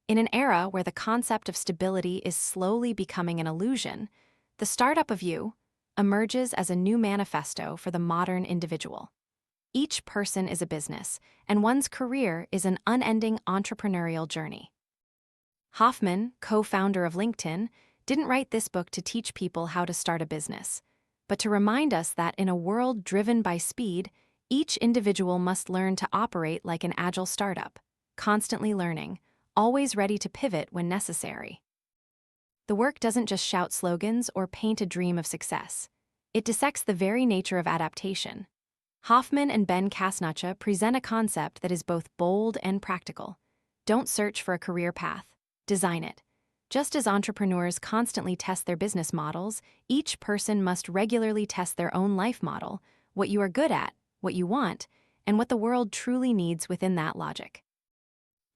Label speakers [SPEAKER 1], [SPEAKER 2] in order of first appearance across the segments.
[SPEAKER 1] In an era where the concept of stability is slowly becoming an illusion, the startup of you emerges as a new manifesto for the modern individual. Each person is a business, and one's career is an unending entrepreneurial journey. Hoffman, co-founder of LinkedIn, didn't write this book to teach people how to start a business, but to remind us that in a world driven by speed, each individual must learn to operate like an agile startup, constantly learning, always ready to pivot when necessary. The work doesn't just shout slogans or paint a dream of success. It dissects the very nature of adaptation. Hoffman and Ben Casnocha present a concept that is both bold and practical. Don't search for a career path, design it. Just as entrepreneurs constantly test their business models, each person must regularly test their own life model, what you are good at, what you want, and what the world truly needs within that logic.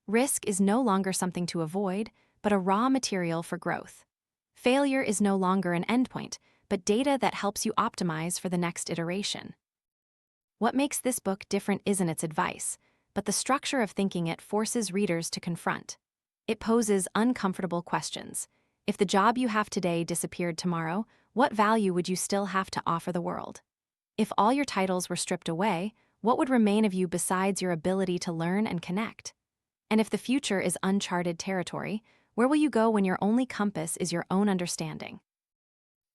[SPEAKER 1] Risk is no longer something to avoid, but a raw material for growth. Failure is no longer an endpoint, but data that helps you optimize for the next iteration. What makes this book different isn't its advice, but the structure of thinking it forces readers to confront. It poses uncomfortable questions. If the job you have today disappeared tomorrow, what value would you still have to offer the world? If all your titles were stripped away, what would remain of you besides your ability to learn and connect? And if the future is uncharted territory, where will you go when your only compass is your own understanding?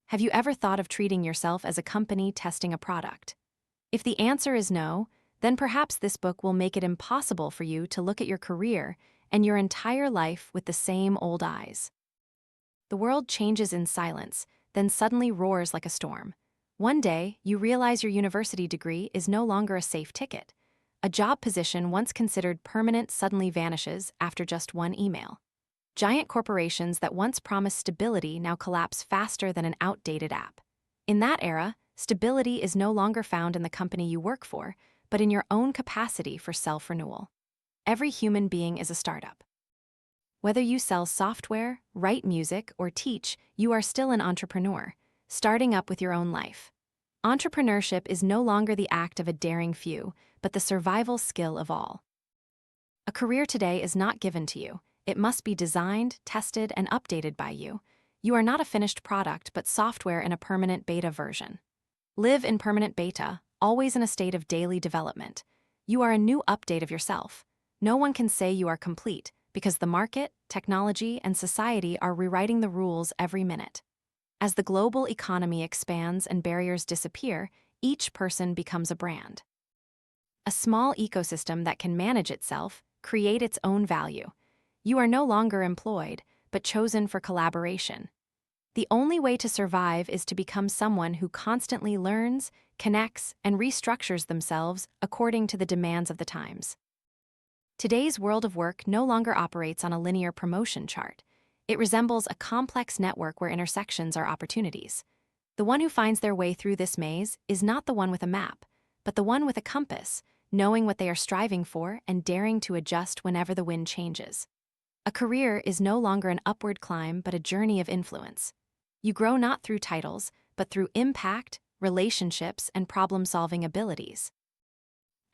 [SPEAKER 1] Have you ever thought of treating yourself as a company testing a product? If the answer is no, then perhaps this book will make it impossible for you to look at your career and your entire life with the same old eyes. The world changes in silence, then suddenly roars like a storm. One day, you realize your university degree is no longer a safe ticket. A job position once considered permanent suddenly vanishes after just one email. Giant corporations that once promised stability now collapse faster than an outdated app. In that era, stability is no longer found in the company you work for, but in your own capacity for self-renewal. Every human being is a startup. Whether you sell software, write music, or teach, you are still an entrepreneur, starting up with your own life. Entrepreneurship is no longer the act of a daring few, but the survival skill of all. A career today is not given to you. It must be designed, tested, and updated by you. You are not a finished product, but software in a permanent beta version. Live in permanent beta, always in a state of daily development. You are a new update of yourself. No one can say you are complete, because the market, technology, and society are rewriting the rules every minute. As the global economy expands and barriers disappear, each person becomes a brand. A small ecosystem that can manage itself, create its own value. You are no longer employed, but chosen for collaboration. The only way to survive is to become someone who constantly learns, connects, and restructures themselves according to the demands of the times. Today's world of work no longer operates on a linear promotion chart. It resembles a complex network where intersections are opportunities. The one who finds their way through this maze is not the one with a map, but the one with a compass, knowing what they are striving for and daring to adjust whenever the wind changes. A career is no longer an upward climb, but a journey of influence. You grow not through titles, but through impact, relationships, and problem-solving abilities.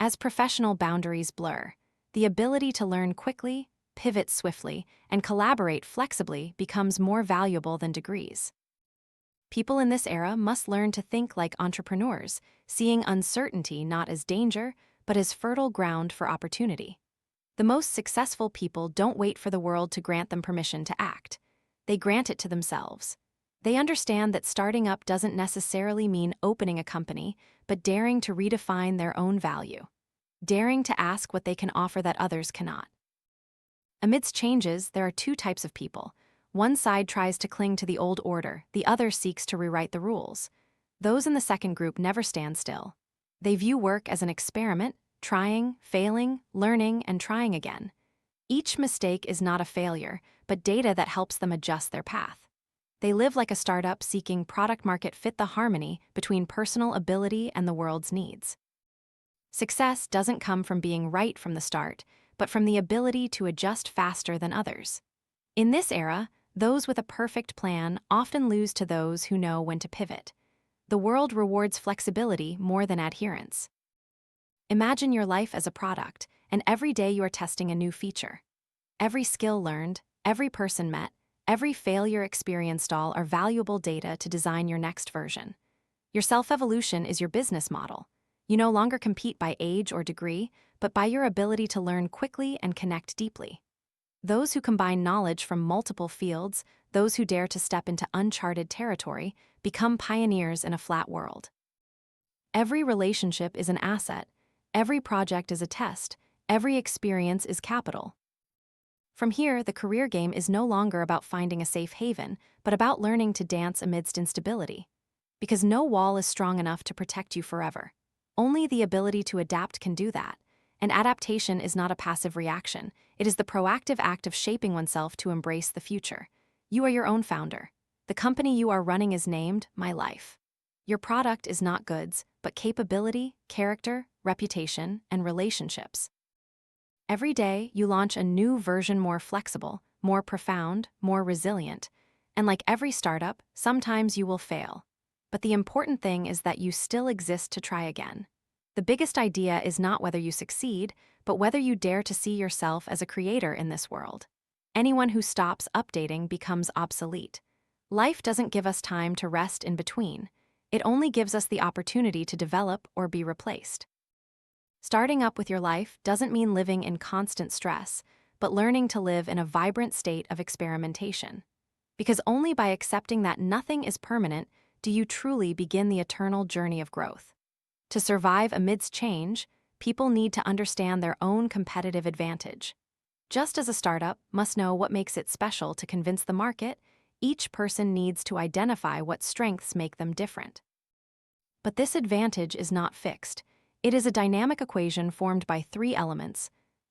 [SPEAKER 1] As professional boundaries blur, the ability to learn quickly, pivot swiftly, and collaborate flexibly becomes more valuable than degrees. People in this era must learn to think like entrepreneurs, seeing uncertainty not as danger, but as fertile ground for opportunity. The most successful people don't wait for the world to grant them permission to act. They grant it to themselves. They understand that starting up doesn't necessarily mean opening a company, but daring to redefine their own value. Daring to ask what they can offer that others cannot. Amidst changes, there are two types of people. One side tries to cling to the old order, the other seeks to rewrite the rules. Those in the second group never stand still. They view work as an experiment, trying, failing, learning, and trying again. Each mistake is not a failure, but data that helps them adjust their path. They live like a startup seeking product-market fit, the harmony between personal ability and the world's needs. Success doesn't come from being right from the start, but from the ability to adjust faster than others. In this era, those with a perfect plan often lose to those who know when to pivot. The world rewards flexibility more than adherence. Imagine your life as a product, and every day you are testing a new feature. Every skill learned, every person met, every failure experienced all are valuable data to design your next version. Your self-evolution is your business model. You no longer compete by age or degree, but by your ability to learn quickly and connect deeply. Those who combine knowledge from multiple fields, those who dare to step into uncharted territory, become pioneers in a flat world. Every relationship is an asset, every project is a test, every experience is capital. From here, the career game is no longer about finding a safe haven, but about learning to dance amidst instability. Because no wall is strong enough to protect you forever. Only the ability to adapt can do that. And adaptation is not a passive reaction. It is the proactive act of shaping oneself to embrace the future. You are your own founder. The company you are running is named My Life. Your product is not goods, but capability, character, reputation, and relationships. Every day, you launch a new version more flexible, more profound, more resilient. And like every startup, sometimes you will fail. But the important thing is that you still exist to try again. The biggest idea is not whether you succeed, but whether you dare to see yourself as a creator in this world. Anyone who stops updating becomes obsolete. Life doesn't give us time to rest in between. It only gives us the opportunity to develop or be replaced. Starting up with your life doesn't mean living in constant stress, but learning to live in a vibrant state of experimentation. Because only by accepting that nothing is permanent do you truly begin the eternal journey of growth. To survive amidst change, people need to understand their own competitive advantage. Just as a startup must know what makes it special to convince the market, each person needs to identify what strengths make them different. But this advantage is not fixed. It is a dynamic equation formed by three elements: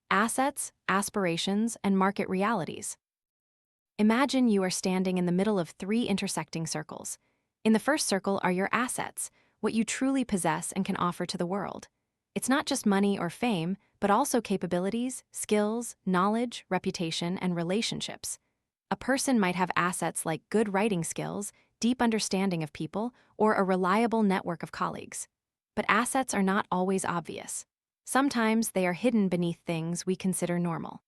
[SPEAKER 1] assets, aspirations, and market realities. Imagine you are standing in the middle of three intersecting circles. In the first circle are your assets, what you truly possess and can offer to the world. It's not just money or fame, but also capabilities, skills, knowledge, reputation, and relationships. A person might have assets like good writing skills, deep understanding of people, or a reliable network of colleagues. But assets are not always obvious. Sometimes they are hidden beneath things we consider normal.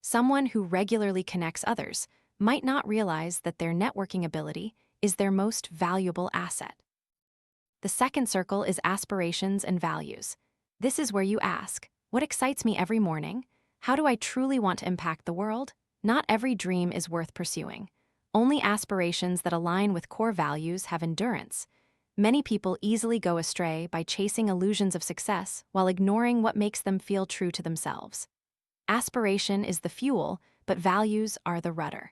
[SPEAKER 1] Someone who regularly connects others might not realize that their networking ability is their most valuable asset. The second circle is aspirations and values. This is where you ask, what excites me every morning? How do I truly want to impact the world? Not every dream is worth pursuing. Only aspirations that align with core values have endurance. Many people easily go astray by chasing illusions of success while ignoring what makes them feel true to themselves. Aspiration is the fuel, but values are the rudder.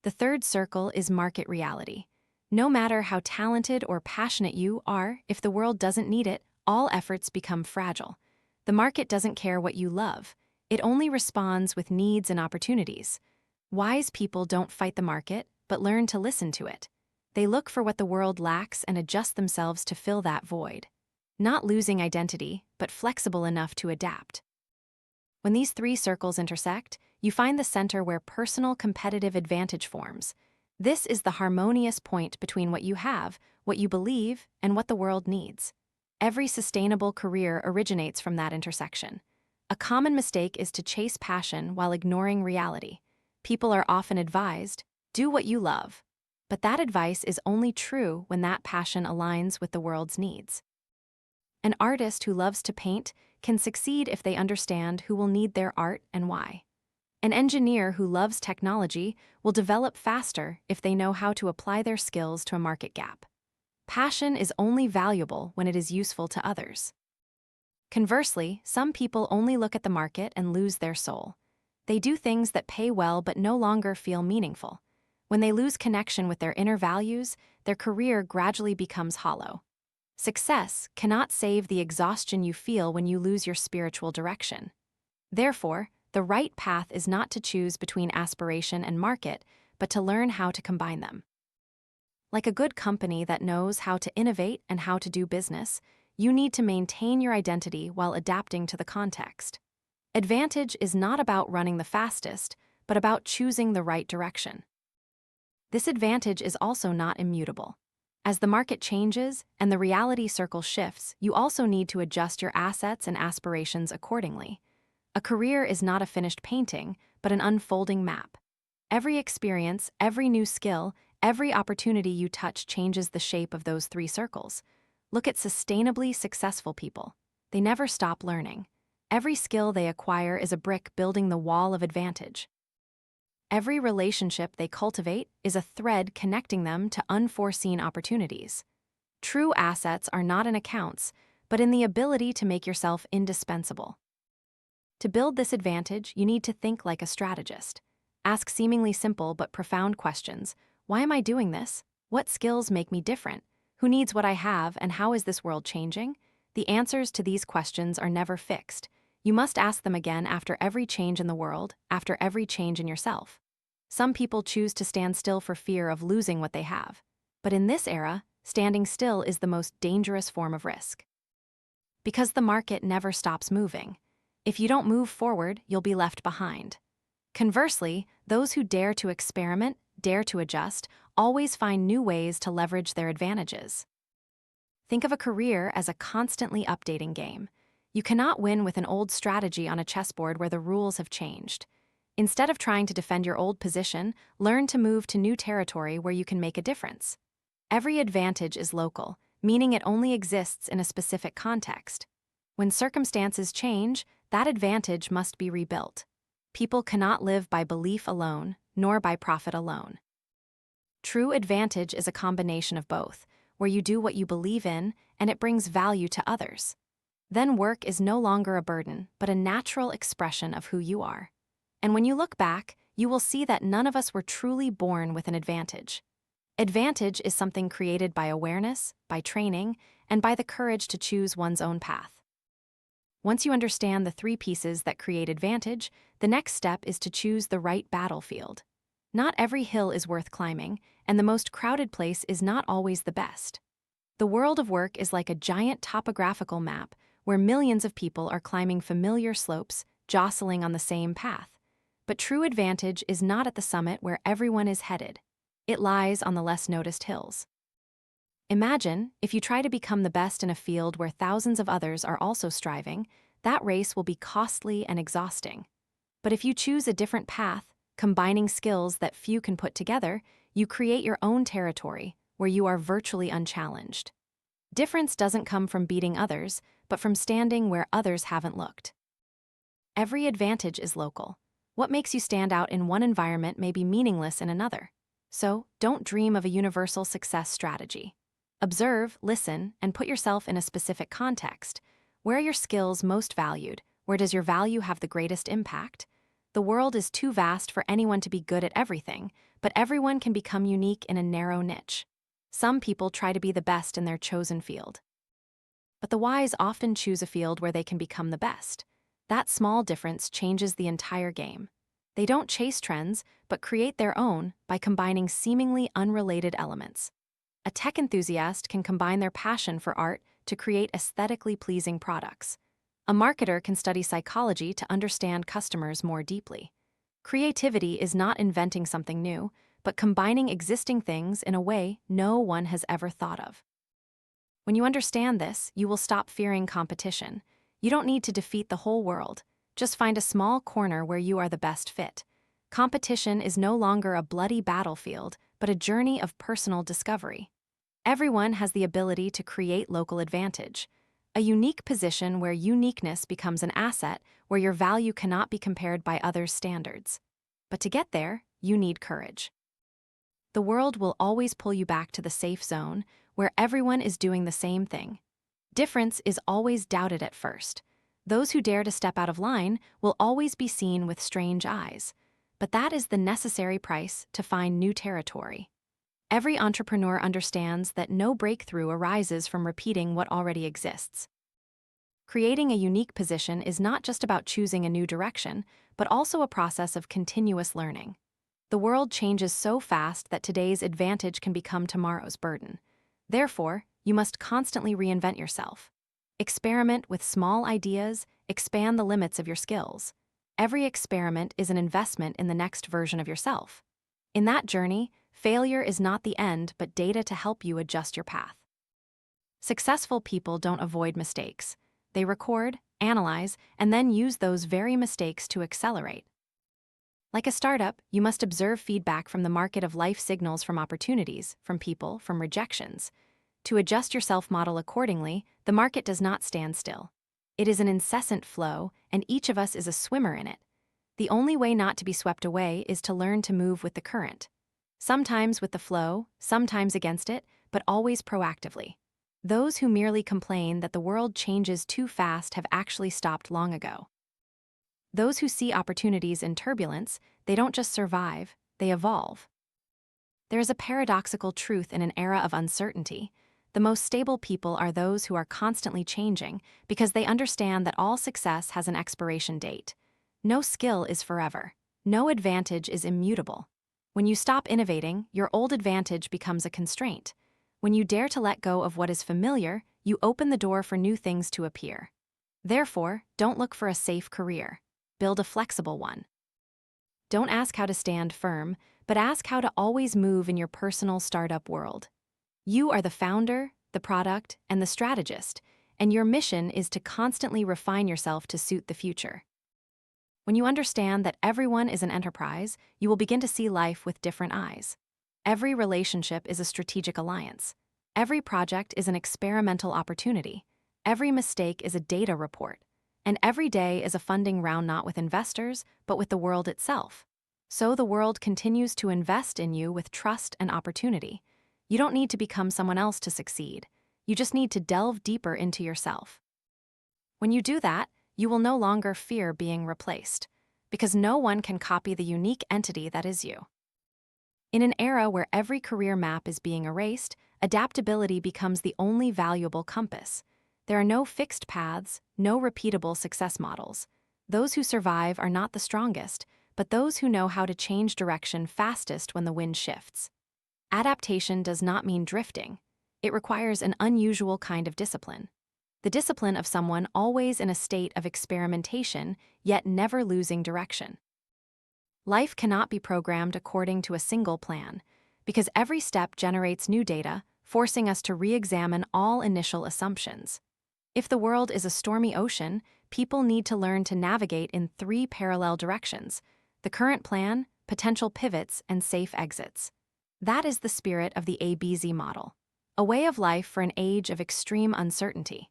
[SPEAKER 1] The third circle is market reality. No matter how talented or passionate you are, if the world doesn't need it, all efforts become fragile. The market doesn't care what you love. It only responds with needs and opportunities. Wise people don't fight the market, but learn to listen to it. They look for what the world lacks and adjust themselves to fill that void. Not losing identity, but flexible enough to adapt. When these three circles intersect, you find the center where personal competitive advantage forms. This is the harmonious point between what you have, what you believe, and what the world needs. Every sustainable career originates from that intersection. A common mistake is to chase passion while ignoring reality. People are often advised, do what you love. But that advice is only true when that passion aligns with the world's needs. An artist who loves to paint can succeed if they understand who will need their art and why. An engineer who loves technology will develop faster if they know how to apply their skills to a market gap. Passion is only valuable when it is useful to others. Conversely, some people only look at the market and lose their soul. They do things that pay well but no longer feel meaningful. When they lose connection with their inner values, their career gradually becomes hollow. Success cannot save the exhaustion you feel when you lose your spiritual direction. Therefore, the right path is not to choose between aspiration and market, but to learn how to combine them. Like a good company that knows how to innovate and how to do business, you need to maintain your identity while adapting to the context. Advantage is not about running the fastest, but about choosing the right direction. This advantage is also not immutable. As the market changes and the reality circle shifts, you also need to adjust your assets and aspirations accordingly. A career is not a finished painting, but an unfolding map. Every experience, every new skill, every opportunity you touch changes the shape of those three circles. Look at sustainably successful people. They never stop learning. Every skill they acquire is a brick building the wall of advantage. Every relationship they cultivate is a thread connecting them to unforeseen opportunities. True assets are not in accounts, but in the ability to make yourself indispensable. To build this advantage, you need to think like a strategist. Ask seemingly simple but profound questions. Why am I doing this? What skills make me different? Who needs what I have, and how is this world changing? The answers to these questions are never fixed. You must ask them again after every change in the world, after every change in yourself. Some people choose to stand still for fear of losing what they have. But in this era, standing still is the most dangerous form of risk. Because the market never stops moving. If you don't move forward, you'll be left behind. Conversely, those who dare to experiment, dare to adjust, always find new ways to leverage their advantages. Think of a career as a constantly updating game. You cannot win with an old strategy on a chessboard where the rules have changed. Instead of trying to defend your old position, learn to move to new territory where you can make a difference. Every advantage is local, meaning it only exists in a specific context. When circumstances change, that advantage must be rebuilt. People cannot live by belief alone, nor by profit alone. True advantage is a combination of both, where you do what you believe in and it brings value to others. Then work is no longer a burden, but a natural expression of who you are. And when you look back, you will see that none of us were truly born with an advantage. Advantage is something created by awareness, by training, and by the courage to choose one's own path. Once you understand the three pieces that create advantage, the next step is to choose the right battlefield. Not every hill is worth climbing, and the most crowded place is not always the best. The world of work is like a giant topographical map where millions of people are climbing familiar slopes, jostling on the same path. But true advantage is not at the summit where everyone is headed. It lies on the less noticed hills. Imagine, if you try to become the best in a field where thousands of others are also striving, that race will be costly and exhausting. But if you choose a different path, combining skills that few can put together, you create your own territory, where you are virtually unchallenged. Difference doesn't come from beating others, but from standing where others haven't looked. Every advantage is local. What makes you stand out in one environment may be meaningless in another. So, don't dream of a universal success strategy. Observe, listen, and put yourself in a specific context. Where are your skills most valued? Where does your value have the greatest impact? The world is too vast for anyone to be good at everything, but everyone can become unique in a narrow niche. Some people try to be the best in their chosen field. But the wise often choose a field where they can become the best. That small difference changes the entire game. They don't chase trends, but create their own by combining seemingly unrelated elements. A tech enthusiast can combine their passion for art to create aesthetically pleasing products. A marketer can study psychology to understand customers more deeply. Creativity is not inventing something new, but combining existing things in a way no one has ever thought of. When you understand this, you will stop fearing competition. You don't need to defeat the whole world. Just find a small corner where you are the best fit. Competition is no longer a bloody battlefield, but a journey of personal discovery. Everyone has the ability to create local advantage, a unique position where uniqueness becomes an asset, where your value cannot be compared by others' standards. But to get there, you need courage. The world will always pull you back to the safe zone, where everyone is doing the same thing. Difference is always doubted at first. Those who dare to step out of line will always be seen with strange eyes. But that is the necessary price to find new territory. Every entrepreneur understands that no breakthrough arises from repeating what already exists. Creating a unique position is not just about choosing a new direction, but also a process of continuous learning. The world changes so fast that today's advantage can become tomorrow's burden. Therefore, you must constantly reinvent yourself. Experiment with small ideas, expand the limits of your skills. Every experiment is an investment in the next version of yourself. In that journey, failure is not the end, but data to help you adjust your path. Successful people don't avoid mistakes. They record, analyze, and then use those very mistakes to accelerate. Like a startup, you must observe feedback from the market of life signals from opportunities, from people, from rejections. To adjust your self-model accordingly, the market does not stand still. It is an incessant flow, and each of us is a swimmer in it. The only way not to be swept away is to learn to move with the current. Sometimes with the flow, sometimes against it, but always proactively. Those who merely complain that the world changes too fast have actually stopped long ago. Those who see opportunities in turbulence, they don't just survive, they evolve. There is a paradoxical truth in an era of uncertainty. The most stable people are those who are constantly changing because they understand that all success has an expiration date. No skill is forever. No advantage is immutable. When you stop innovating, your old advantage becomes a constraint. When you dare to let go of what is familiar, you open the door for new things to appear. Therefore, don't look for a safe career. Build a flexible one. Don't ask how to stand firm, but ask how to always move in your personal startup world. You are the founder, the product, and the strategist, and your mission is to constantly refine yourself to suit the future. When you understand that everyone is an enterprise, you will begin to see life with different eyes. Every relationship is a strategic alliance. Every project is an experimental opportunity. Every mistake is a data report. And every day is a funding round not with investors, but with the world itself. So the world continues to invest in you with trust and opportunity. You don't need to become someone else to succeed. You just need to delve deeper into yourself. When you do that, you will no longer fear being replaced, because no one can copy the unique entity that is you. In an era where every career map is being erased, adaptability becomes the only valuable compass. There are no fixed paths, no repeatable success models. Those who survive are not the strongest, but those who know how to change direction fastest when the wind shifts. Adaptation does not mean drifting. It requires an unusual kind of discipline. The discipline of someone always in a state of experimentation, yet never losing direction. Life cannot be programmed according to a single plan, because every step generates new data, forcing us to re-examine all initial assumptions. If the world is a stormy ocean, people need to learn to navigate in 3 parallel directions: the current plan, potential pivots, and safe exits. That is the spirit of the ABZ model, a way of life for an age of extreme uncertainty.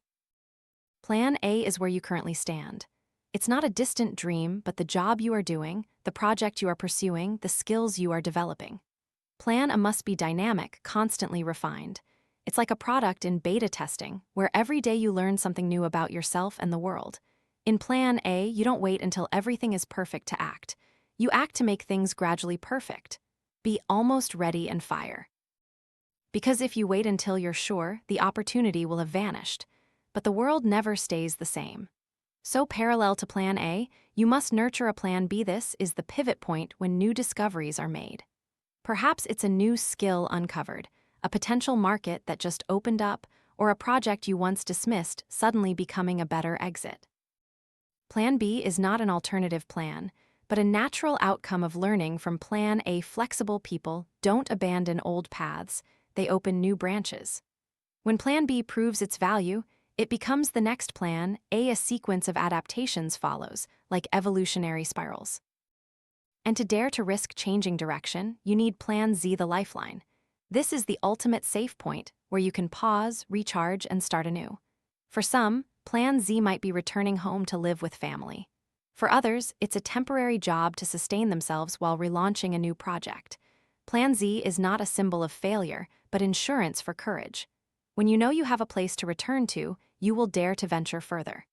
[SPEAKER 1] Plan A is where you currently stand. It's not a distant dream, but the job you are doing, the project you are pursuing, the skills you are developing. Plan A must be dynamic, constantly refined. It's like a product in beta testing, where every day you learn something new about yourself and the world. In Plan A, you don't wait until everything is perfect to act. You act to make things gradually perfect. Be almost ready and fire. Because if you wait until you're sure, the opportunity will have vanished. But the world never stays the same. So parallel to Plan A, you must nurture a Plan B. This is the pivot point when new discoveries are made. Perhaps it's a new skill uncovered, a potential market that just opened up, or a project you once dismissed suddenly becoming a better exit. Plan B is not an alternative plan, but a natural outcome of learning from Plan A. Flexible people don't abandon old paths, they open new branches. When Plan B proves its value, it becomes the next Plan A. A sequence of adaptations follows, like evolutionary spirals. And to dare to risk changing direction, you need Plan Z, the lifeline. This is the ultimate safe point, where you can pause, recharge, and start anew. For some, Plan Z might be returning home to live with family. For others, it's a temporary job to sustain themselves while relaunching a new project. Plan Z is not a symbol of failure, but insurance for courage. When you know you have a place to return to, you will dare to venture further.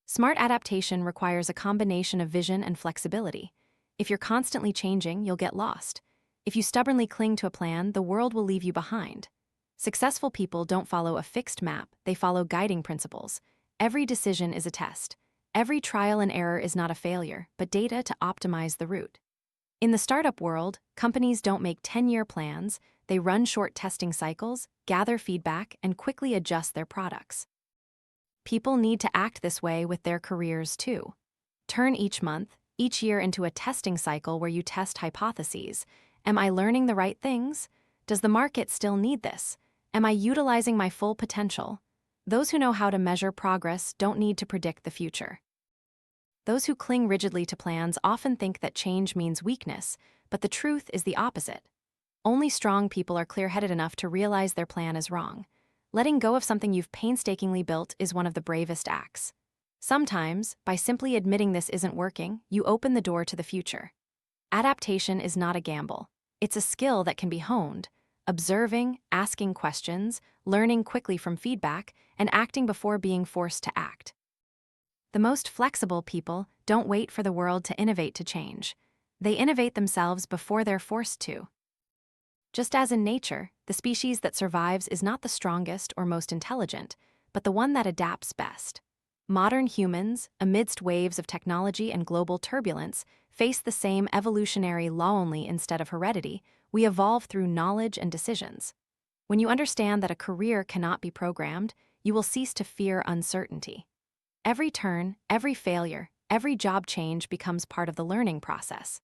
[SPEAKER 1] Smart adaptation requires a combination of vision and flexibility. If you're constantly changing, you'll get lost. If you stubbornly cling to a plan, the world will leave you behind. Successful people don't follow a fixed map, they follow guiding principles. Every decision is a test. Every trial and error is not a failure, but data to optimize the route. In the startup world, companies don't make 10-year plans, they run short testing cycles, gather feedback, and quickly adjust their products. People need to act this way with their careers too. Turn each month, each year into a testing cycle where you test hypotheses. Am I learning the right things? Does the market still need this? Am I utilizing my full potential? Those who know how to measure progress don't need to predict the future. Those who cling rigidly to plans often think that change means weakness, but the truth is the opposite. Only strong people are clear-headed enough to realize their plan is wrong. Letting go of something you've painstakingly built is one of the bravest acts. Sometimes, by simply admitting this isn't working, you open the door to the future. Adaptation is not a gamble. It's a skill that can be honed. Observing, asking questions, learning quickly from feedback, and acting before being forced to act. The most flexible people don't wait for the world to innovate to change. They innovate themselves before they're forced to. Just as in nature, the species that survives is not the strongest or most intelligent, but the one that adapts best. Modern humans, amidst waves of technology and global turbulence, face the same evolutionary law only instead of heredity. We evolve through knowledge and decisions. When you understand that a career cannot be programmed, you will cease to fear uncertainty. Every turn, every failure, every job change becomes part of the learning process.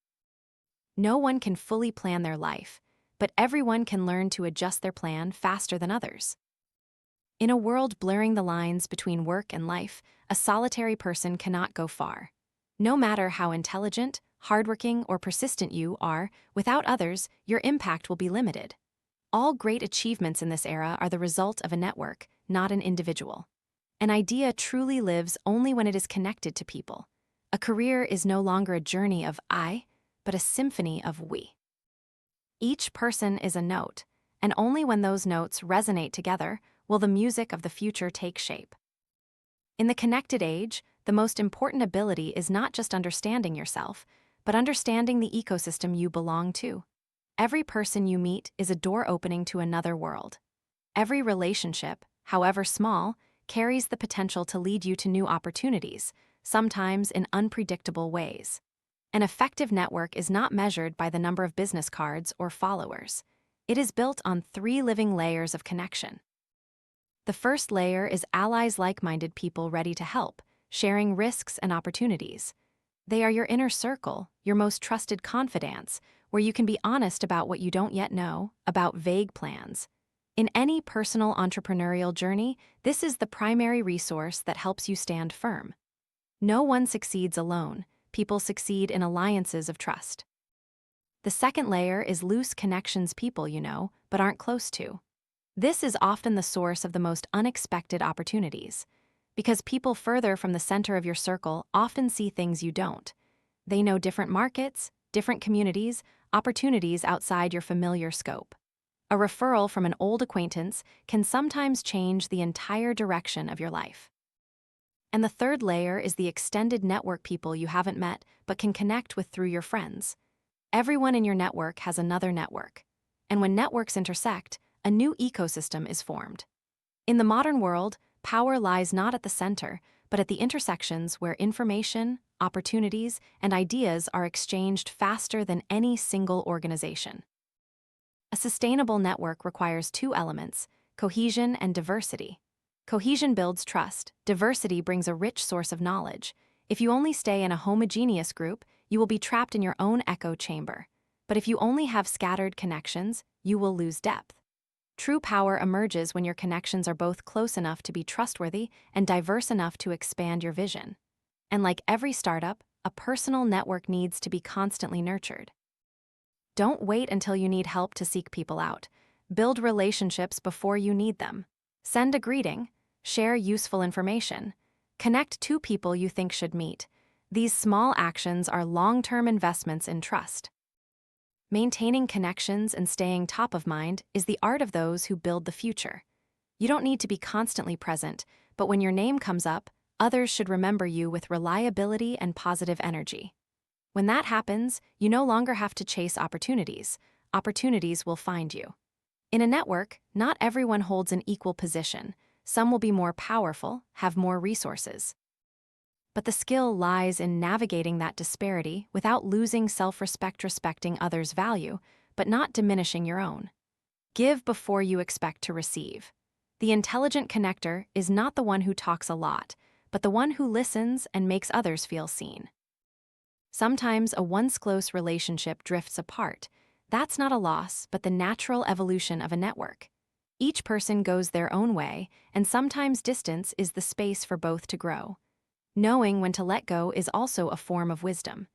[SPEAKER 1] No one can fully plan their life, but everyone can learn to adjust their plan faster than others. In a world blurring the lines between work and life, a solitary person cannot go far. No matter how intelligent, hardworking, or persistent you are, without others, your impact will be limited. All great achievements in this era are the result of a network, not an individual. An idea truly lives only when it is connected to people. A career is no longer a journey of I, but a symphony of we. Each person is a note, and only when those notes resonate together will the music of the future take shape. In the connected age, the most important ability is not just understanding yourself, but understanding the ecosystem you belong to. Every person you meet is a door opening to another world. Every relationship, however small, carries the potential to lead you to new opportunities, sometimes in unpredictable ways. An effective network is not measured by the number of business cards or followers. It is built on 3 living layers of connection. The first layer is allies, like-minded people ready to help, sharing risks and opportunities. They are your inner circle, your most trusted confidants, where you can be honest about what you don't yet know, about vague plans. In any personal entrepreneurial journey, this is the primary resource that helps you stand firm. No one succeeds alone. People succeed in alliances of trust. The second layer is loose connections, people you know, but aren't close to. This is often the source of the most unexpected opportunities, because people further from the center of your circle often see things you don't. They know different markets, different communities, opportunities outside your familiar scope. A referral from an old acquaintance can sometimes change the entire direction of your life. And the third layer is the extended network, people you haven't met but can connect with through your friends. Everyone in your network has another network. And when networks intersect, a new ecosystem is formed. In the modern world, power lies not at the center, but at the intersections where information, opportunities, and ideas are exchanged faster than any single organization. A sustainable network requires 2 elements, cohesion and diversity. Cohesion builds trust. Diversity brings a rich source of knowledge. If you only stay in a homogeneous group, you will be trapped in your own echo chamber. But if you only have scattered connections, you will lose depth. True power emerges when your connections are both close enough to be trustworthy and diverse enough to expand your vision. And like every startup, a personal network needs to be constantly nurtured. Don't wait until you need help to seek people out. Build relationships before you need them. Send a greeting. Share useful information. Connect 2 people you think should meet. These small actions are long-term investments in trust. Maintaining connections and staying top of mind is the art of those who build the future. You don't need to be constantly present, but when your name comes up, others should remember you with reliability and positive energy. When that happens, you no longer have to chase opportunities. Opportunities will find you. In a network, not everyone holds an equal position. Some will be more powerful, have more resources. But the skill lies in navigating that disparity without losing self-respect, respecting others' value, but not diminishing your own. Give before you expect to receive. The intelligent connector is not the one who talks a lot, but the one who listens and makes others feel seen. Sometimes a once close relationship drifts apart. That's not a loss, but the natural evolution of a network. Each person goes their own way, and sometimes distance is the space for both to grow. Knowing when to let go is also a form of wisdom.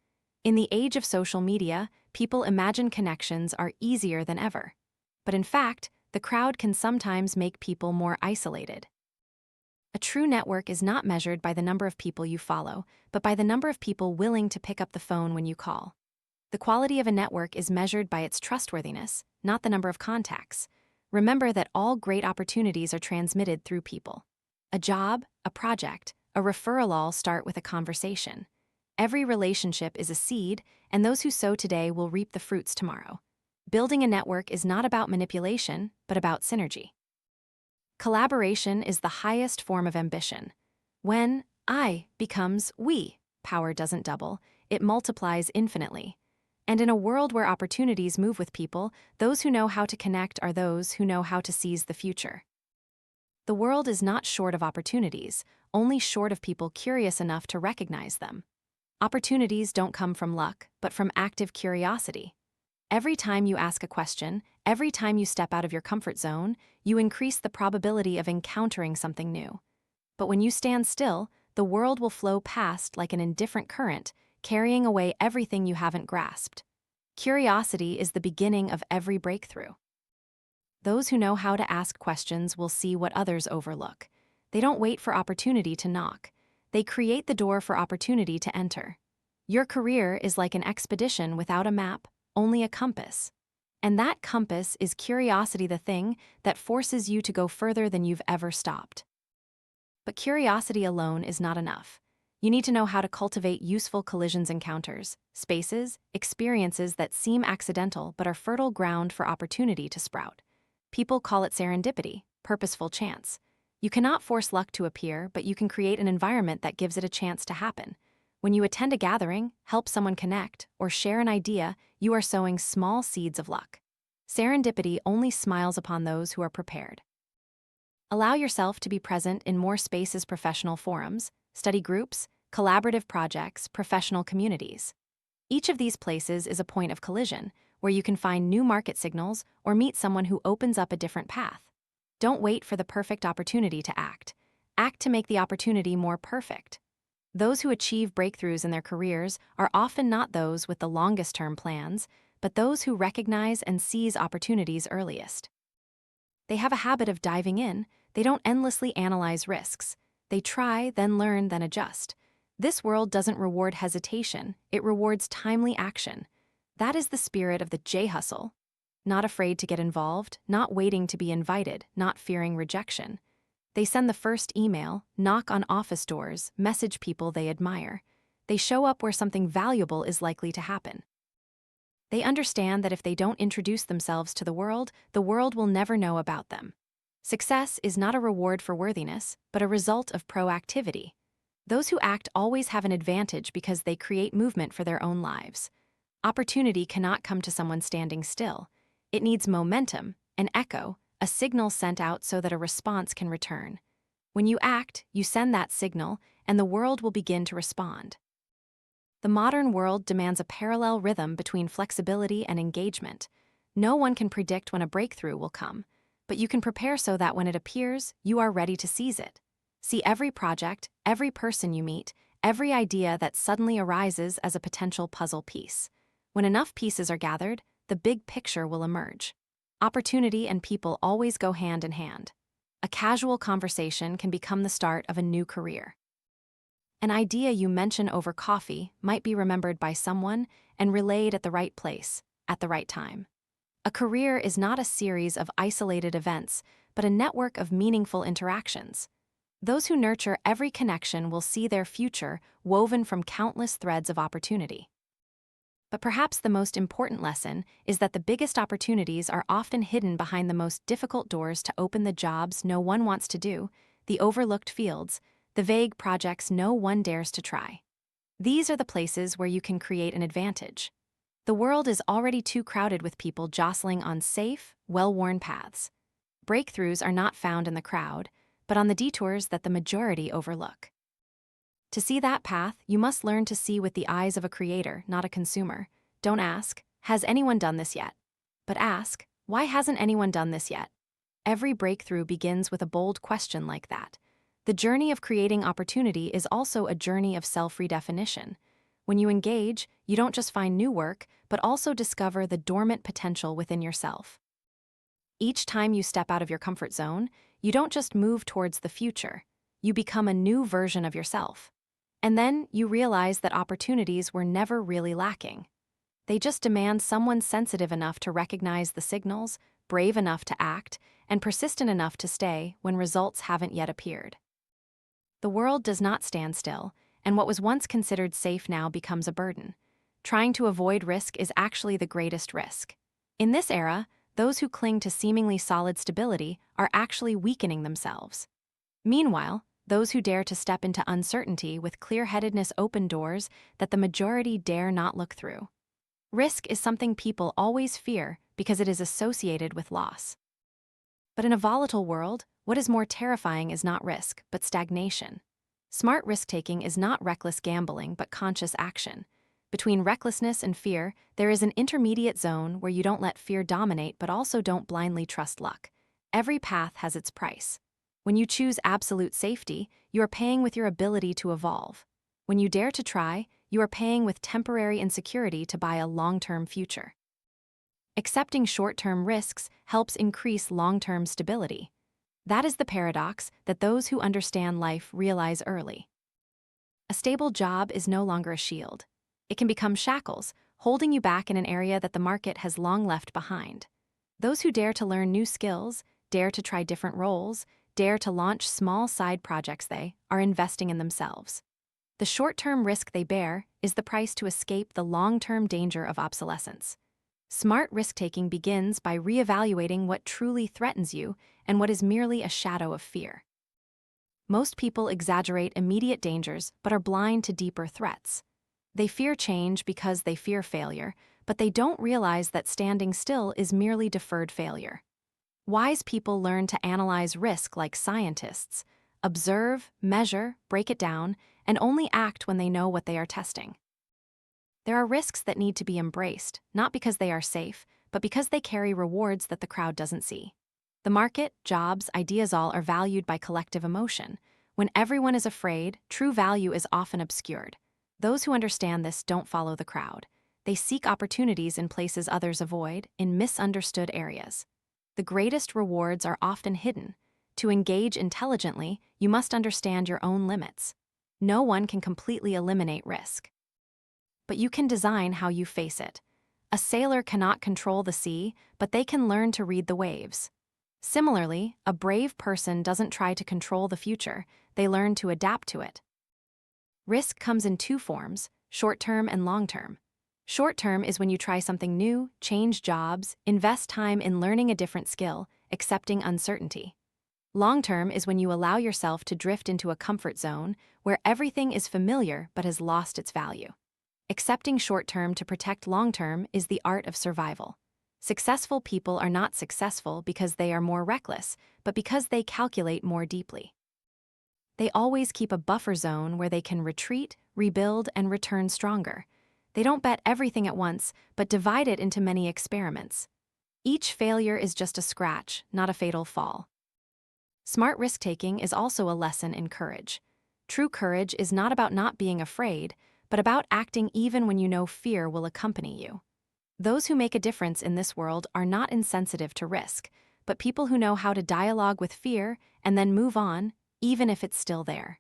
[SPEAKER 1] In the age of social media, people imagine connections are easier than ever. But in fact, the crowd can sometimes make people more isolated. A true network is not measured by the number of people you follow, but by the number of people willing to pick up the phone when you call. The quality of a network is measured by its trustworthiness, not the number of contacts. Remember that all great opportunities are transmitted through people. A job, a project, a referral all start with a conversation. Every relationship is a seed, and those who sow today will reap the fruits tomorrow. Building a network is not about manipulation, but about synergy. Collaboration is the highest form of ambition. When I becomes we, power doesn't double, it multiplies infinitely. And in a world where opportunities move with people, those who know how to connect are those who know how to seize the future. The world is not short of opportunities, only short of people curious enough to recognize them. Opportunities don't come from luck, but from active curiosity. Every time you ask a question, every time you step out of your comfort zone, you increase the probability of encountering something new. But when you stand still, the world will flow past like an indifferent current, carrying away everything you haven't grasped. Curiosity is the beginning of every breakthrough. Those who know how to ask questions will see what others overlook. They don't wait for opportunity to knock. They create the door for opportunity to enter. Your career is like an expedition without a map, only a compass. And that compass is curiosity, the thing that forces you to go further than you've ever stopped. But curiosity alone is not enough. You need to know how to cultivate useful collisions encounters, spaces, experiences that seem accidental but are fertile ground for opportunity to sprout. People call it serendipity, purposeful chance. You cannot force luck to appear, but you can create an environment that gives it a chance to happen. When you attend a gathering, help someone connect, or share an idea, you are sowing small seeds of luck. Serendipity only smiles upon those who are prepared. Allow yourself to be present in more spaces: professional forums, study groups, collaborative projects, professional communities. Each of these places is a point of collision, where you can find new market signals or meet someone who opens up a different path. Don't wait for the perfect opportunity to act. Act to make the opportunity more perfect. Those who achieve breakthroughs in their careers are often not those with the longest-term plans, but those who recognize and seize opportunities earliest. They have a habit of diving in. They don't endlessly analyze risks. They try, then learn, then adjust. This world doesn't reward hesitation, it rewards timely action. That is the spirit of the J-hustle. Not afraid to get involved, not waiting to be invited, not fearing rejection. They send the first email, knock on office doors, message people they admire. They show up where something valuable is likely to happen. They understand that if they don't introduce themselves to the world will never know about them. Success is not a reward for worthiness, but a result of proactivity. Those who act always have an advantage because they create movement for their own lives. Opportunity cannot come to someone standing still. It needs momentum, an echo, a signal sent out so that a response can return. When you act, you send that signal, and the world will begin to respond. The modern world demands a parallel rhythm between flexibility and engagement. No one can predict when a breakthrough will come, but you can prepare so that when it appears, you are ready to seize it. See every project, every person you meet, every idea that suddenly arises as a potential puzzle piece. When enough pieces are gathered, the big picture will emerge. Opportunity and people always go hand in hand. A casual conversation can become the start of a new career. An idea you mention over coffee might be remembered by someone and relayed at the right place, at the right time. A career is not a series of isolated events, but a network of meaningful interactions. Those who nurture every connection will see their future woven from countless threads of opportunity. But perhaps the most important lesson is that the biggest opportunities are often hidden behind the most difficult doors to open the jobs no one wants to do, the overlooked fields, the vague projects no one dares to try. These are the places where you can create an advantage. The world is already too crowded with people jostling on safe, well-worn paths. Breakthroughs are not found in the crowd, but on the detours that the majority overlook. To see that path, you must learn to see with the eyes of a creator, not a consumer. Don't ask, has anyone done this yet? But ask, why hasn't anyone done this yet? Every breakthrough begins with a bold question like that. The journey of creating opportunity is also a journey of self-redefinition. When you engage, you don't just find new work, but also discover the dormant potential within yourself. Each time you step out of your comfort zone, you don't just move towards the future, you become a new version of yourself. And then you realize that opportunities were never really lacking. They just demand someone sensitive enough to recognize the signals, brave enough to act, and persistent enough to stay when results haven't yet appeared. The world does not stand still, and what was once considered safe now becomes a burden. Trying to avoid risk is actually the greatest risk. In this era, those who cling to seemingly solid stability are actually weakening themselves. Meanwhile, those who dare to step into uncertainty with clear-headedness open doors that the majority dare not look through. Risk is something people always fear because it is associated with loss. But in a volatile world, what is more terrifying is not risk, but stagnation. Smart risk-taking is not reckless gambling, but conscious action. Between recklessness and fear, there is an intermediate zone where you don't let fear dominate but also don't blindly trust luck. Every path has its price. When you choose absolute safety, you are paying with your ability to evolve. When you dare to try, you are paying with temporary insecurity to buy a long-term future. Accepting short-term risks helps increase long-term stability. That is the paradox that those who understand life realize early. A stable job is no longer a shield. It can become shackles, holding you back in an area that the market has long left behind. Those who dare to learn new skills, dare to try different roles, dare to launch small side projects, they are investing in themselves. The short-term risk they bear is the price to escape the long-term danger of obsolescence. Smart risk-taking begins by reevaluating what truly threatens you and what is merely a shadow of fear. Most people exaggerate immediate dangers but are blind to deeper threats. They fear change because they fear failure, but they don't realize that standing still is merely deferred failure. Wise people learn to analyze risk like scientists, observe, measure, break it down, and only act when they know what they are testing. There are risks that need to be embraced, not because they are safe, but because they carry rewards that the crowd doesn't see. The market, jobs, ideas all are valued by collective emotion. When everyone is afraid, true value is often obscured. Those who understand this don't follow the crowd. They seek opportunities in places others avoid, in misunderstood areas. The greatest rewards are often hidden. To engage intelligently, you must understand your own limits. No one can completely eliminate risk. But you can design how you face it. A sailor cannot control the sea, but they can learn to read the waves. Similarly, a brave person doesn't try to control the future, they learn to adapt to it. Risk comes in two forms, short-term and long-term. Short-term is when you try something new, change jobs, invest time in learning a different skill, accepting uncertainty. Long-term is when you allow yourself to drift into a comfort zone where everything is familiar but has lost its value. Accepting short-term to protect long-term is the art of survival. Successful people are not successful because they are more reckless, but because they calculate more deeply. They always keep a buffer zone where they can retreat, rebuild, and return stronger. They don't bet everything at once, but divide it into many experiments. Each failure is just a scratch, not a fatal fall. Smart risk-taking is also a lesson in courage. True courage is not about not being afraid, but about acting even when you know fear will accompany you. Those who make a difference in this world are not insensitive to risk, but people who know how to dialogue with fear and then move on, even if it's still there.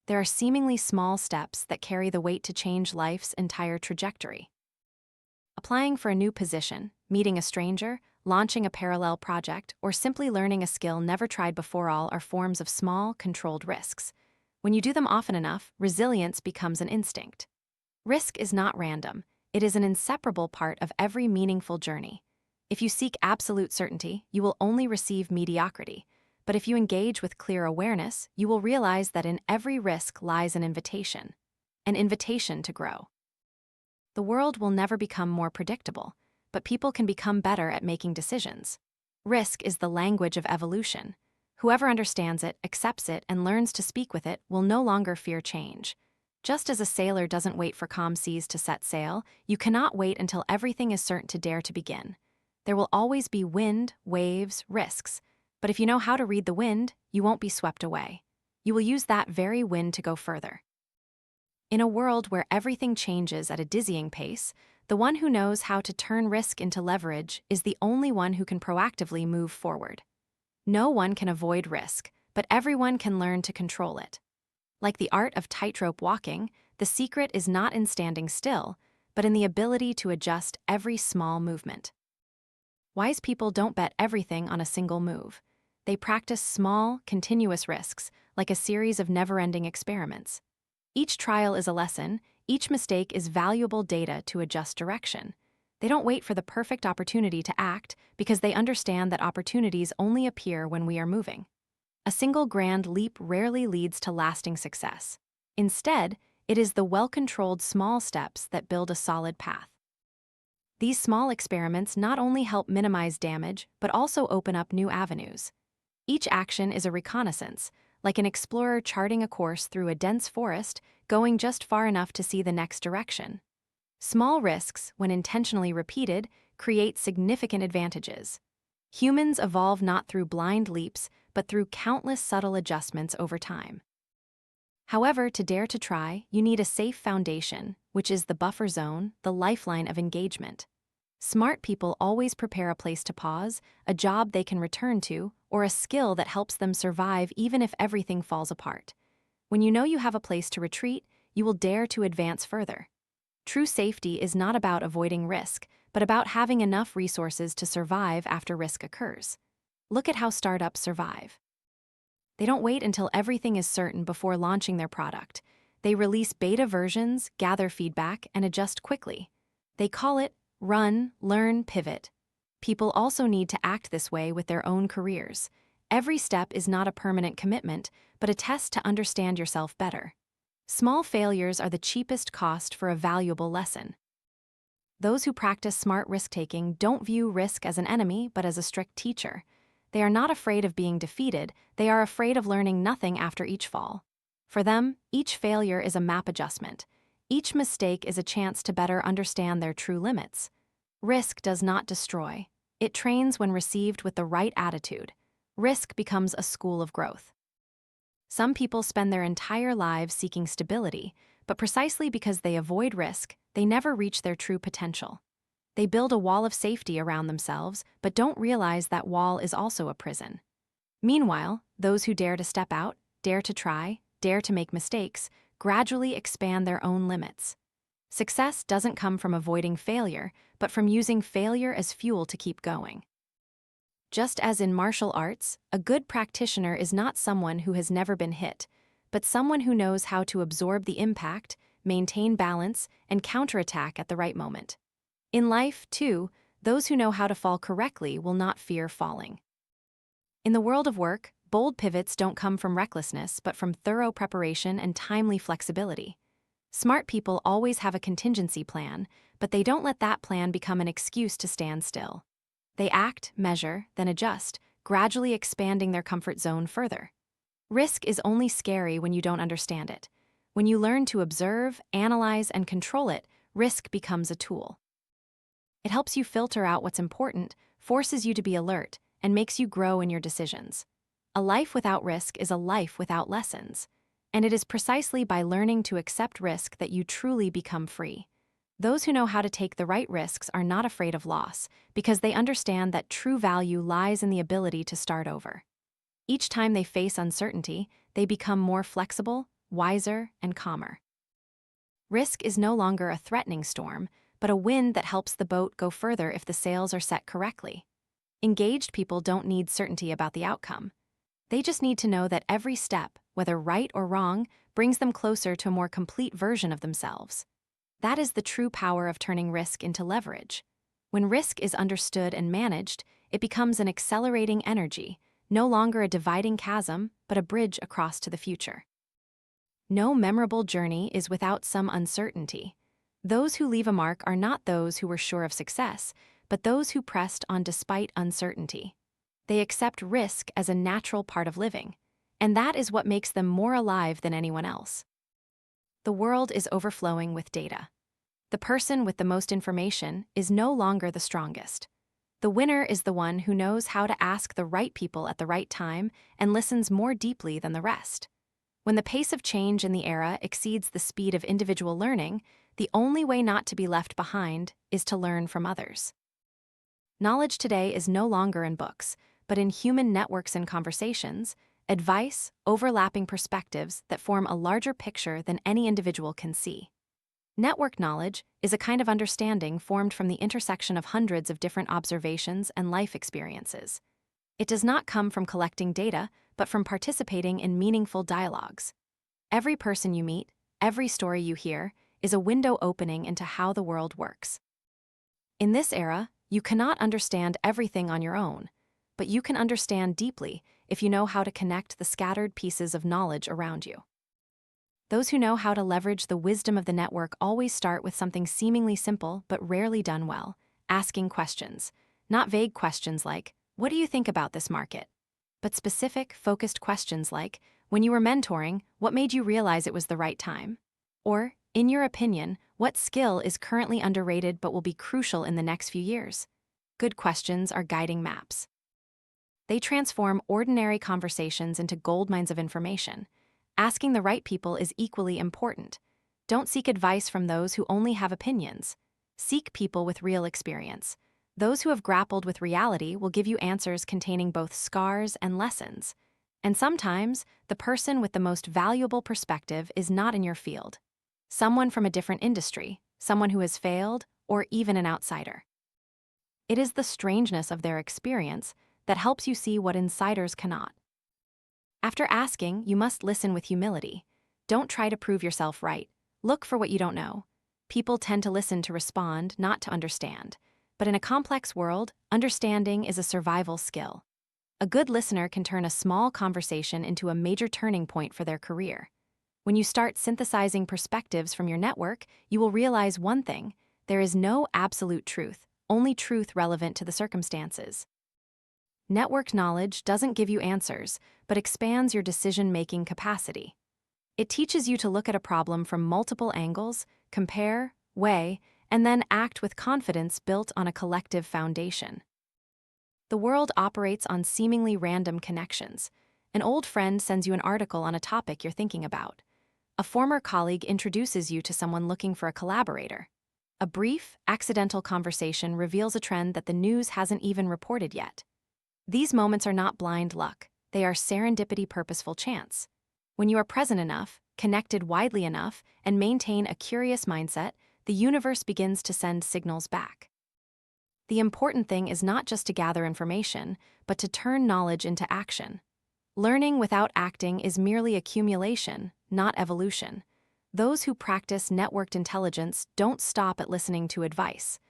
[SPEAKER 1] There are seemingly small steps that carry the weight to change life's entire trajectory. Applying for a new position, meeting a stranger, launching a parallel project, or simply learning a skill never tried before all are forms of small, controlled risks. When you do them often enough, resilience becomes an instinct. Risk is not random. It is an inseparable part of every meaningful journey. If you seek absolute certainty, you will only receive mediocrity. But if you engage with clear awareness, you will realize that in every risk lies an invitation to grow. The world will never become more predictable, but people can become better at making decisions. Risk is the language of evolution. Whoever understands it, accepts it, and learns to speak with it will no longer fear change. Just as a sailor doesn't wait for calm seas to set sail, you cannot wait until everything is certain to dare to begin. There will always be wind, waves, risks. But if you know how to read the wind, you won't be swept away. You will use that very wind to go further. In a world where everything changes at a dizzying pace, the one who knows how to turn risk into leverage is the only one who can proactively move forward. No one can avoid risk, but everyone can learn to control it. Like the art of tightrope walking, the secret is not in standing still, but in the ability to adjust every small movement. Wise people don't bet everything on a single move. They practice small, continuous risks, like a series of never-ending experiments. Each trial is a lesson, each mistake is valuable data to adjust direction. They don't wait for the perfect opportunity to act because they understand that opportunities only appear when we are moving. A single grand leap rarely leads to lasting success. Instead, it is the well-controlled small steps that build a solid path. These small experiments not only help minimize damage, but also open up new avenues. Each action is a reconnaissance, like an explorer charting a course through a dense forest, going just far enough to see the next direction. Small risks, when intentionally repeated, create significant advantages. Humans evolve not through blind leaps, but through countless subtle adjustments over time. However, to dare to try, you need a safe foundation, which is the buffer zone, the lifeline of engagement. Smart people always prepare a place to pause, a job they can return to, or a skill that helps them survive even if everything falls apart. When you know you have a place to retreat, you will dare to advance further. True safety is not about avoiding risk, but about having enough resources to survive after risk occurs. Look at how startups survive. They don't wait until everything is certain before launching their product. They release beta versions, gather feedback, and adjust quickly. They call it run, learn, pivot. People also need to act this way with their own careers. Every step is not a permanent commitment, but a test to understand yourself better. Small failures are the cheapest cost for a valuable lesson. Those who practice smart risk-taking don't view risk as an enemy, but as a strict teacher. They are not afraid of being defeated, they are afraid of learning nothing after each fall. For them, each failure is a map adjustment. Each mistake is a chance to better understand their true limits. Risk does not destroy. It trains when received with the right attitude. Risk becomes a school of growth. Some people spend their entire lives seeking stability, but precisely because they avoid risk, they never reach their true potential. They build a wall of safety around themselves, but don't realize that wall is also a prison. Meanwhile, those who dare to step out, dare to try, dare to make mistakes, gradually expand their own limits. Success doesn't come from avoiding failure, but from using failure as fuel to keep going. Just as in martial arts, a good practitioner is not someone who has never been hit, but someone who knows how to absorb the impact, maintain balance, and counterattack at the right moment. In life, too, those who know how to fall correctly will not fear falling. In the world of work, bold pivots don't come from recklessness, but from thorough preparation and timely flexibility. Smart people always have a contingency plan, but they don't let that plan become an excuse to stand still. They act, measure, then adjust, gradually expanding their comfort zone further. Risk is only scary when you don't understand it. When you learn to observe, analyze, and control it, risk becomes a tool. It helps you filter out what's important, forces you to be alert, and makes you grow in your decisions. A life without risk is a life without lessons. And it is precisely by learning to accept risk that you truly become free. Those who know how to take the right risks are not afraid of loss, because they understand that true value lies in the ability to start over. Each time they face uncertainty, they become more flexible, wiser, and calmer. Risk is no longer a threatening storm, but a wind that helps the boat go further if the sails are set correctly. Engaged people don't need certainty about the outcome. They just need to know that every step, whether right or wrong, brings them closer to a more complete version of themselves. That is the true power of turning risk into leverage. When risk is understood and managed, it becomes an accelerating energy, no longer a dividing chasm, but a bridge across to the future. No memorable journey is without some uncertainty. Those who leave a mark are not those who were sure of success, but those who pressed on despite uncertainty. They accept risk as a natural part of living, and that is what makes them more alive than anyone else. The world is overflowing with data. The person with the most information is no longer the strongest. The winner is the one who knows how to ask the right people at the right time and listens more deeply than the rest. When the pace of change in the era exceeds the speed of individual learning, the only way not to be left behind is to learn from others. Knowledge today is no longer in books, but in human networks and conversations, advice, overlapping perspectives that form a larger picture than any individual can see. Network knowledge is a kind of understanding formed from the intersection of hundreds of different observations and life experiences. It does not come from collecting data, but from participating in meaningful dialogues. Every person you meet, every story you hear, is a window opening into how the world works. In this era, you cannot understand everything on your own, but you can understand deeply if you know how to connect the scattered pieces of knowledge around you. Those who know how to leverage the wisdom of the network always start with something seemingly simple but rarely done well: asking questions. Not vague questions like, "What do you think about this market?" but specific, focused questions like, "When you were mentoring, what made you realize it was the right time?" Or, "In your opinion, what skill is currently underrated but will be crucial in the next few years?" Good questions are guiding maps. They transform ordinary conversations into goldmines of information. Asking the right people is equally important. Don't seek advice from those who only have opinions. Seek people with real experience. Those who have grappled with reality will give you answers containing both scars and lessons. And sometimes, the person with the most valuable perspective is not in your field. Someone from a different industry, someone who has failed, or even an outsider. It is the strangeness of their experience that helps you see what insiders cannot. After asking, you must listen with humility. Don't try to prove yourself right. Look for what you don't know. People tend to listen to respond, not to understand. But in a complex world, understanding is a survival skill. A good listener can turn a small conversation into a major turning point for their career. When you start synthesizing perspectives from your network, you will realize one thing: there is no absolute truth, only truth relevant to the circumstances. Network knowledge doesn't give you answers, but expands your decision-making capacity. It teaches you to look at a problem from multiple angles, compare, weigh, and then act with confidence built on a collective foundation. The world operates on seemingly random connections. An old friend sends you an article on a topic you're thinking about. A former colleague introduces you to someone looking for a collaborator. A brief, accidental conversation reveals a trend that the news hasn't even reported yet. These moments are not blind luck, they are serendipity, purposeful chance. When you are present enough, connected widely enough, and maintain a curious mindset, the universe begins to send signals back. The important thing is not just to gather information, but to turn knowledge into action. Learning without acting is merely accumulation, not evolution. Those who practice networked intelligence don't stop at listening to advice.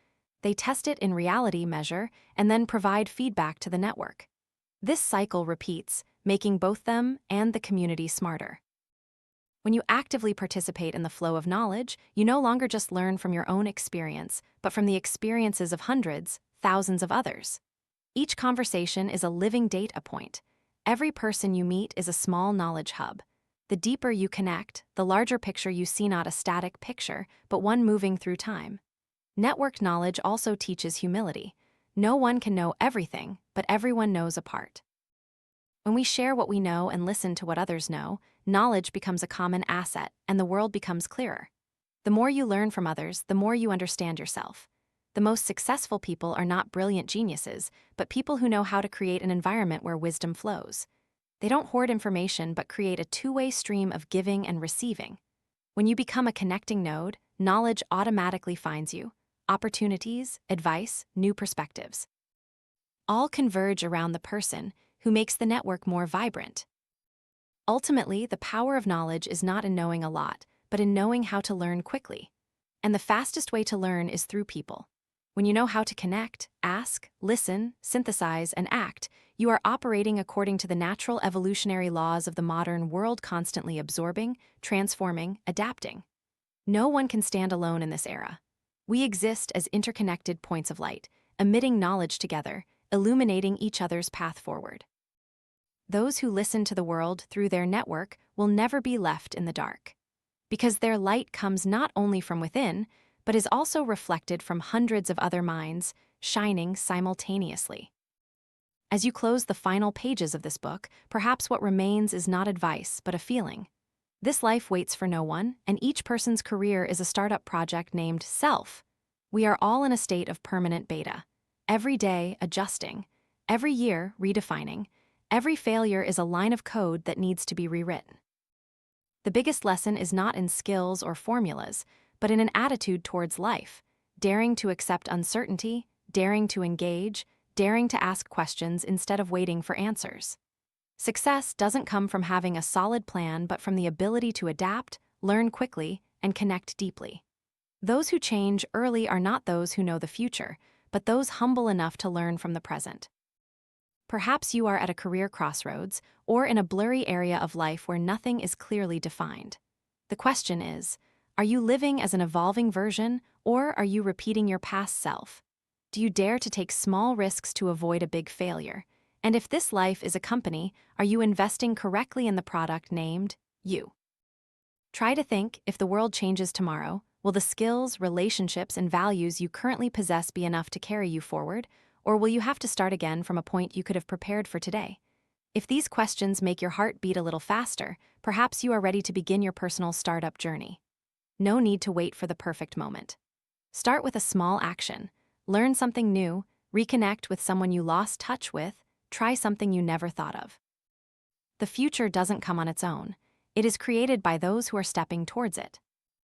[SPEAKER 1] They test it in reality, measure, and then provide feedback to the network. This cycle repeats, making both them and the community smarter. When you actively participate in the flow of knowledge, you no longer just learn from your own experience, but from the experiences of hundreds, thousands of others. Each conversation is a living data point. Every person you meet is a small knowledge hub. The deeper you connect, the larger picture you see, not a static picture, but one moving through time. Networked knowledge also teaches humility. No one can know everything, but everyone knows a part. When we share what we know and listen to what others know, knowledge becomes a common asset, and the world becomes clearer. The more you learn from others, the more you understand yourself. The most successful people are not brilliant geniuses, but people who know how to create an environment where wisdom flows. They don't hoard information, but create a two-way stream of giving and receiving. When you become a connecting node, knowledge automatically finds you. Opportunities, advice, new perspectives. All converge around the person who makes the network more vibrant. Ultimately, the power of knowledge is not in knowing a lot, but in knowing how to learn quickly. And the fastest way to learn is through people. When you know how to connect, ask, listen, synthesize, and act, you are operating according to the natural evolutionary laws of the modern world, constantly absorbing, transforming, adapting. No one can stand alone in this era. We exist as interconnected points of light, emitting knowledge together, illuminating each other's path forward. Those who listen to the world through their network will never be left in the dark. Because their light comes not only from within, but is also reflected from hundreds of other minds, shining simultaneously. As you close the final pages of this book, perhaps what remains is not advice, but a feeling. This life waits for no one, and each person's career is a startup project named Self. We are all in a state of permanent beta. Every day, adjusting. Every year, redefining. Every failure is a line of code that needs to be rewritten. The biggest lesson is not in skills or formulas, but in an attitude towards life, daring to accept uncertainty, daring to engage, daring to ask questions instead of waiting for answers. Success doesn't come from having a solid plan, but from the ability to adapt, learn quickly, and connect deeply. Those who change early are not those who know the future, but those humble enough to learn from the present. Perhaps you are at a career crossroads or in a blurry area of life where nothing is clearly defined. The question is, are you living as an evolving version, or are you repeating your past self? Do you dare to take small risks to avoid a big failure? And if this life is a company, are you investing correctly in the product named you? Try to think, if the world changes tomorrow, will the skills, relationships, and values you currently possess be enough to carry you forward, or will you have to start again from a point you could have prepared for today? If these questions make your heart beat a little faster, perhaps you are ready to begin your personal startup journey. No need to wait for the perfect moment. Start with a small action. Learn something new, reconnect with someone you lost touch with, try something you never thought of. The future doesn't come on its own. It is created by those who are stepping towards it.